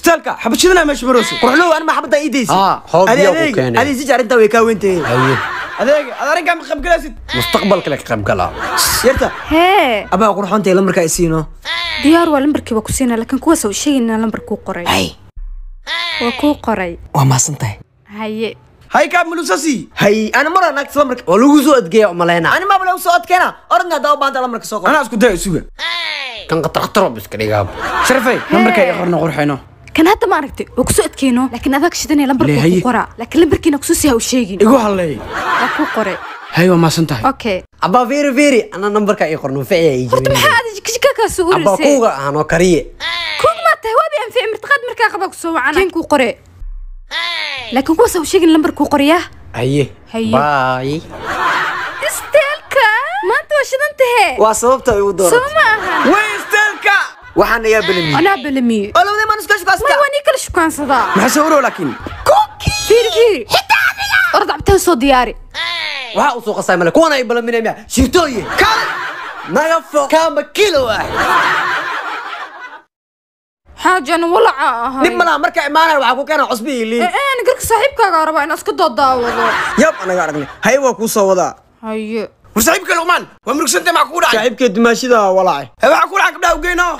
استلك حبشتنا مش مروسي قرحلو انا ما حبطه ايديس هوبيا كان هذه سيجار انت وي كاوينتي ايوه هذا رجع مخب جلاسد مستقبلك لك قيب قلا يرتا هee ابا قرحونتي لمركا اسينو diyaar waa lambarkii waa ku siinaa laakiin kuwaas oo sheegayna lambarkuu qoray هاي waa kuu qoray وما سنتي haye هاي كاب ملوسسي هاي انا مره ناك لمرك ولو سو ادغيا مالينا انا ما بلو صوت كنا اورنا داو بانت لمرك سوق انا اسكو داي سوق كان قطرترو بس كديغاب شرفي لمرك اي قرنا قرحينو kan hadda ma aragtay waa ku soo adkeyno laakiin adag shidanay lambarkuu ku qoraa laakiin lambarkiina ku soo siyaa u sheegin igu halay waa kuu qoray هاي وما سنتي okay ابا فيري انا نمبرك اي قرنو فعي اي horta maxaa aad jikjika ka soo ابا urisay كوغا انا كاريه kuug ma tahay waa bi anfici martaqad markaa qaba ku soo wacana kan ku qoray laakiin kuwaas oo sheegin lambarkuu qorayaa ايه باي isteelka maanta waa shidan tahay waa sababta ay u doorto soo ma ahan ويستلك waxaan ayaa balami anaa balamiye olowday man iska shaqasta ma wani kala shukaansadaa maxaa soo waro laakiin fiiri xitaa adiga orda cabtaan soo diyaari waxa uu soo qasay mala kuwana ay balaminaya shirtooye kal naga foqama kilo ah xaajan walaca ahay dib malaha marka imaanay waxa ku keenaa cusbi ilin aan garka saaxiibkaaga rabaa in iska doodaawado yab anaga aragnay hay waa ku soo wadaa haye وصاحبك لقمان ومركسنت مع كودا صاحبك دماشيدا ولاعي هبا كودا كبدا وجينا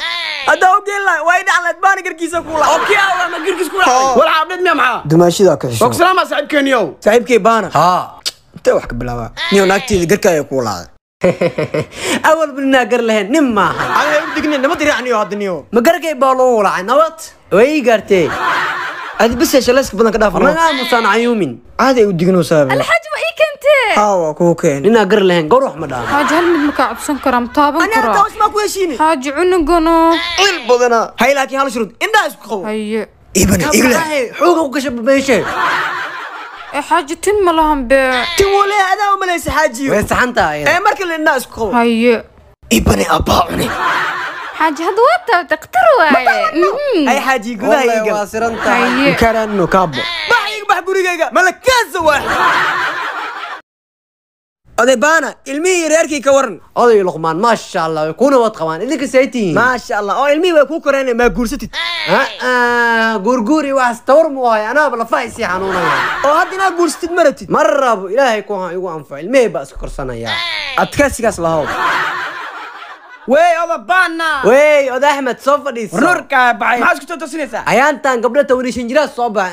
هذا وجين لا وايد على دبان قركيسا كولا اوكي ما قركيس كولا ولا عبد ميا معاه دماشيدا كحش وك سلام صاحبك نيو صاحبك بانا ها انت wax ka bilaaba niyo naagtii garka ay ku laad اول بنا قر لهن نما aan ay u dignay nabad raacniyo hadniyo ما قرقي بالو ولا نوت وي قرتي adi bas shalaska badan ka dhaafano ما مصنع يومين aad ay u digno saab الحاج ما اي كنت ها ku keen لنا قر لهن قروح مدان حاج هل من مكعبسن كرام طابن ana كرا taas ma ku heshiini حاج عنقنا il badana hay laakiin hal shurud inda isku qabo هي ibn igla حوقه وكشب بيشه حاج تم لهم ب ti wala hada ma leeyahay xaajiyo ويسحنتها ee marka la inda isku qabo هي ibn abaani حاج هذا وقت تقتروا ay xaaji gudaha والله iga واسرنتها هي كارانو كابو بح غوريغا ملكاز واحد اودي بانا علمي ريركي كورن oday luqmaan ما شاء الله يكون واد قوان idinka saytiin ما شاء الله او علمي way ku koreen ma guursatid gurguri wax tawr mu hay ana bala faaysi xanuunaya oo hadina guursatid maratid marrab ilaahay ku igu anfaa ilmey ba isku korsanaya adkaasigaas lahaw way oda baana way od ahmed soo fadhiis nurka baxay maxaa isku toosinaysaa ayaantan gabdha 12 jira soo baa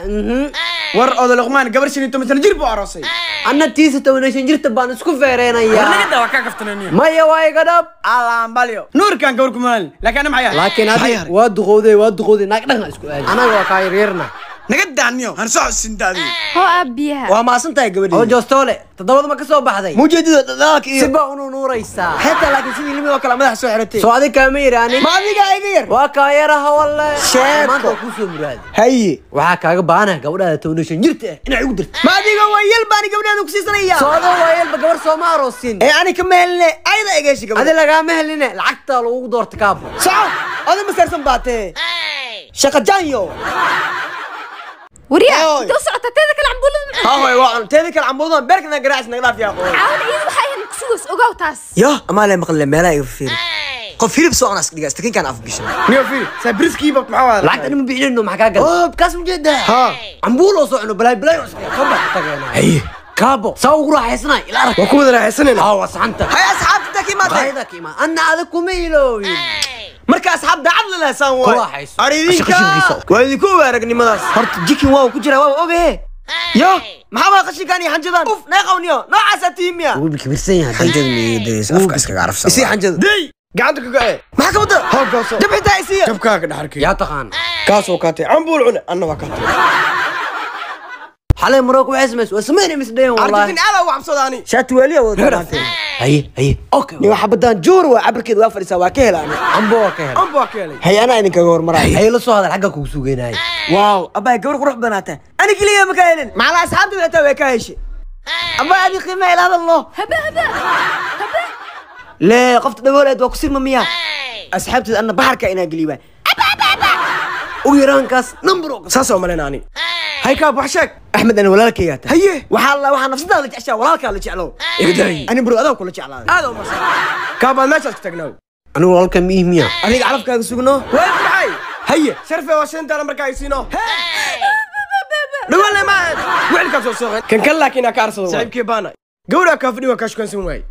war oda luqmaan gabar 15 jir buu aroosay anna tiisa 12 jirta baan isku feereynaya naga dawa ka kaftananiyo maya way gadab alaan balyo nurkan gabar ku maal laakiin ana maxay laakiin hadi waa duqooday naag dhan isku aadi anaga waa ka yaryarna naga daaniyo han soo sindaadi هو أبيها waa maasantahay gabadhii oo joostole todobada ma ka soo baxday mujeedida dadaalka iyo siba unu nuuraysaa حتى لكن سيدي لمي وكلا مدح سو xirtay soo adiga ma yiraani ما adiga iga yar waa ka yaraha walle Sheeko. maanta ku soo muraad haye waxa kaaga baanaha gabadha 12 jirta inay ugu dirto ما adiga waa yel baan gabadheedu ku siisanaya soodo waayelba gabar soo ma aroosin ee ani kama helne ayda iga shi adi gabadha laga ma helina lacagta lagu doorta kaabo sax adi ma sarsan baate shaqa janyo وريا أوي. تو سعت تذكر العمبولة ha hoy waan teedika cambuudan beerkana garaas naga dhaaf yaa qoy عاود إيد وحين كسوس أوجو تاس yo ama le maqle meela iga fiir qof hilib soo anas dhiga istakin kan af bishan niyo fiir sabriski bab maxaa lacagta ma biilino maxaa ka gal oo kaas mujeeda ha cambuulo soo cuno balay kaba tageena haye kaabo soo ugu raaxaysnaa ila arag waa ku wada raaxaysanayna wasanta hay asxaabta kimaatay hayda kima anna ada kuma ilooyin marka asxaab daacad la leesan Ku waay raaxayso. aridinka Qashinkiisa. waa idinku aragnimadaas horta jikin waa ku jira waa oge yo maxaa baa qashinkan iyo xanjadan uf naa qawniyo noocaas tiimiya wuu bikibirsan yahay xanjada miyidees afka iskaga carafsan isi xanjada day gacanta ka go'e maxaa ka wada ha gooso jabta isiya jabkaaga dhaxarkay yaa taqaan kaasoo kaatay cambuul cune anna waa kaatay xalay maroo ku xismays waa sameeyay misdeen wallahi arjin aad waa xabsadaani shaati waliya wada kaatay haye okay ni waxa badan joor waa abarkeed waa fariisa waa ka helaan ambo ka hel amba waa ka helay hay ana idinka hormaray haye la soo hadal xagga kugu suugeenay waaw abay gabar qurux badanaata ani kaliya ma ka helin macala asxaabta wata way ka heshay aba adi qiimo ila hadalno هبا لا قفت دغولد waa ku sirma miya asxaabteed anna baharka ina galiba ugu yaraankaas number saasoo maleenaani hay ka baxsheeg axmed ana walaalkayga ta haye waxa nafsada la jeceshaa walaalka la jeclo igday ani buru adaa kula jeclaaday aad oo masan ka baa meeshaas tagnaa anigu walaalka miimiya adiga carafkaaga sugno way baxay هيا شرفه واشنت انا مركا يسينو دولة ما وعلك سوسوق كان كلاك انا كارسل صاحب كيبانا قولها كافني وكاش كان سمواي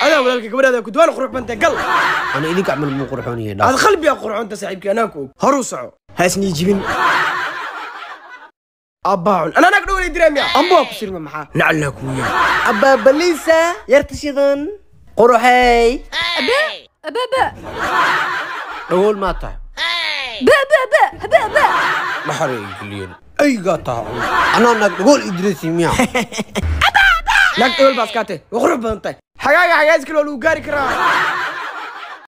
انا ولالك قبل كنت وانا قروح بنت قل انا ايديك اعمل مو قرحوني هذا قلبي قروح انت صاحبك انا كو هروسعو هاسني جبن أباعون أنا نقدر ولي دراميا أمبوك سلمة محا نعلك ويا ابا بليسا يرتشدن قروحي أبا اقول ما طعم با بحري قليل اي قطع انا نقول ادريسي ميا نقدر الباسكاتي وقروح بنت حاجة كل ولو قاري كرا